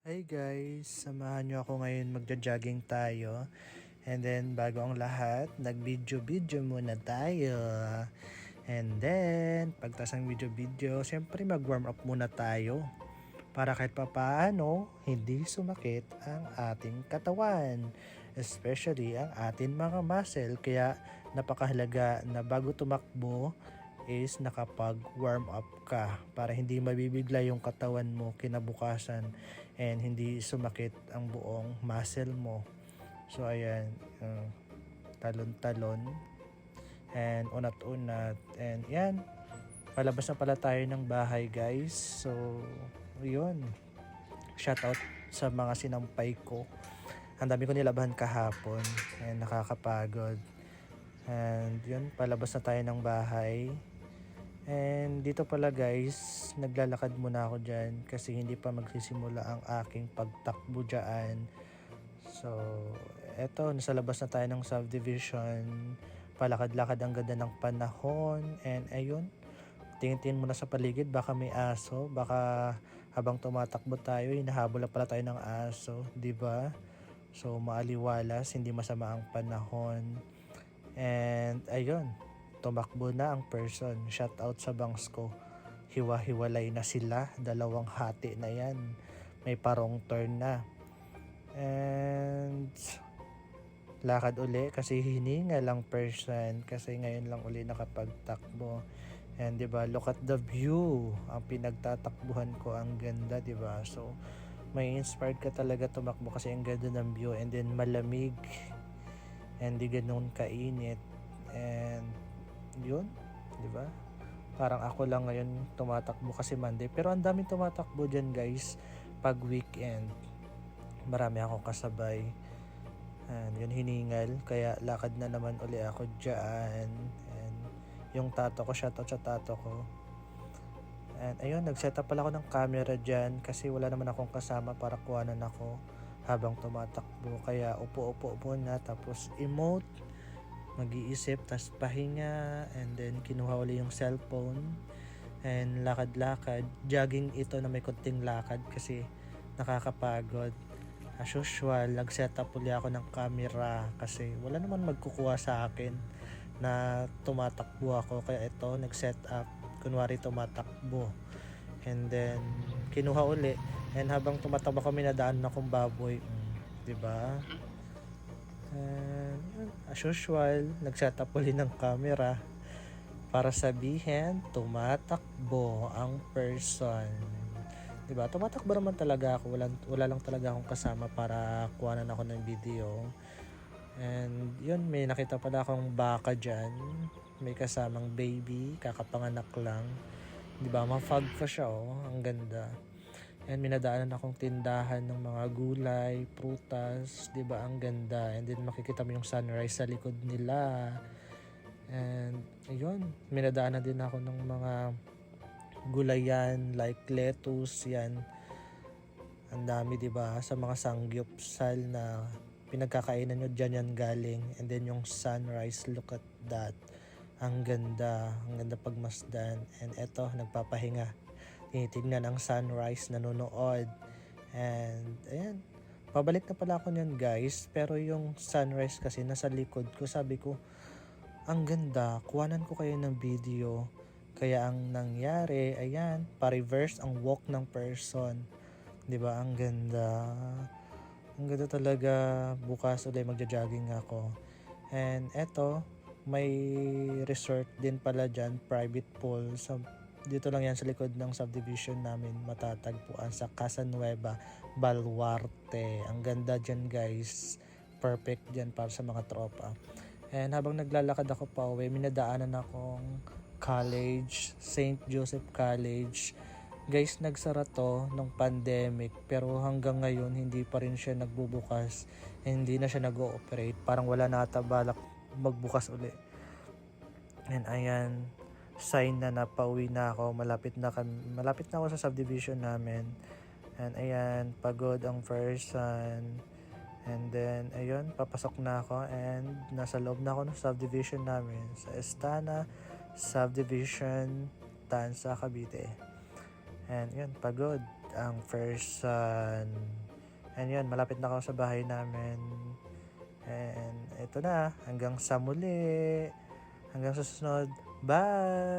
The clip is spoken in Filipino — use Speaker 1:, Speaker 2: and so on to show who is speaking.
Speaker 1: Hi guys, samahan nyo ako ngayon magja-jogging tayo. And then bago ang lahat, nag-video-video muna tayo. And then pagtas ng video-video, syempre mag-warm up muna tayo. Para kahit papaano, hindi sumakit ang ating katawan. Especially ang ating mga muscle. Kaya napakahalaga na bago tumakbo, is nakapag-warm up ka para hindi mabibigla yung katawan mo kinabukasan and hindi sumakit ang buong muscle mo. So ayan, talon-talon and unat-unat and yan, palabas na pala tayo ng bahay guys. So yun, shout out sa mga sinampay ko. Ang dami ko nilabahan kahapon and nakakapagod. And yun, palabas na tayo ng bahay. And dito pala guys, naglalakad muna ako dyan kasi hindi pa magsisimula ang aking pagtakbo dyan. So, eto, nasa labas na tayo ng subdivision. Palakad-lakad ang ganda ng panahon. And ayun, tingin-tingin muna sa paligid, baka may aso. Baka habang tumatakbo tayo, hinahabol na pala tayo ng aso, di ba? So, maaliwalas, hindi masama ang panahon. And ayun, tumakbo na ang person. Shout out sa bangs ko. Hiwa-hiwalay na sila. Dalawang hati na yan. May parong turn na. And lakad uli kasi hininga lang person. Kasi ngayon lang uli nakapagtakbo. And diba, look at the view. Ang pinagtatakbuhan ko, ang ganda, diba? So, may inspired ka talaga tumakbo kasi ang ganda ng view. And then malamig. And di ganun kainit. And yun, di ba? Parang ako lang ngayon tumatakbo kasi Monday, pero ang daming tumatakbo diyan, guys, pag weekend. Marami akong kasabay. And yun, hiningal, kaya lakad na naman uli ako diyan. And yung tato ko, shoutout sa tato ko. And ayun, nag-set up pala ako ng camera diyan kasi wala naman akong kasama para kuhanan ako habang tumatakbo. Kaya upo-upo muna, tapos emote, mag-iisip, tas pahinga, and then kinuha ulit yung cellphone and lakad-lakad. Jogging ito na may konting lakad kasi nakakapagod. As usual, nag-set up ulit ako ng camera kasi wala naman magkukuha sa akin na tumatakbo ako. Kaya ito, nag-set up, kunwari tumatakbo. And then kinuha uli, and habang tumatakbo kami, nadaan na akong baboy, diba? And yun, as usual, nag-set up ulit ng camera para sabihin tumatakbo ang person. Diba? Tumatakbo naman talaga ako. Wala lang talaga akong kasama para kuhanan ako ng video. And yun, may nakita pala akong baka dyan. May kasamang baby, kakapanganak lang. Diba? Ma-fog pa siya, oh. Ang ganda. And minadaanan akong tindahan ng mga gulay, prutas, 'di ba? Ang ganda. And then makikita mo yung sunrise sa likod nila. And ayun, minadaanan din ako ng mga gulayan like lettuce, yan. Ang dami, 'di ba? Sa mga sangyupsal na pinagkakainan nyo, dyan yan galing. And then yung sunrise, look at that. Ang ganda pagmasdan. And eto, nagpapahinga. Tinitignan ang sunrise, nanonood. And ayan, pabalik na pala ako niyan guys. Pero yung sunrise kasi nasa likod ko, sabi ko, ang ganda, kuhanan ko kayo ng video. Kaya ang nangyari, ayan, pa-reverse ang walk ng person. 'Di ba? Ang ganda. Ang ganda talaga. Bukas ulit magja-jogging ako. And eto, may resort din pala dyan, private pool. So, dito lang yan sa likod ng subdivision namin, matatagpuan sa Casanueva, Baluarte. Ang ganda dyan guys. Perfect dyan para sa mga tropa. And habang naglalakad ako pa uwi, minadaanan akong college, St. Joseph College. Guys, nagsara to nung pandemic, pero hanggang ngayon hindi pa rin siya nagbubukas. Hindi na siya nag-ooperate. Parang wala na ata balak magbukas uli. And ayan, sign na napauwi na ako. Malapit na ako sa subdivision namin. And ayan, pagod ang person. And then ayun, papasok na ako and nasa loob na ako ng subdivision namin sa Estana Subdivision, Tansa, Cavite. And yun, pagod. ang first son. And yun, malapit na ako sa bahay namin. And ito na, hanggang sa muli. Hanggang sa susunod. Bye!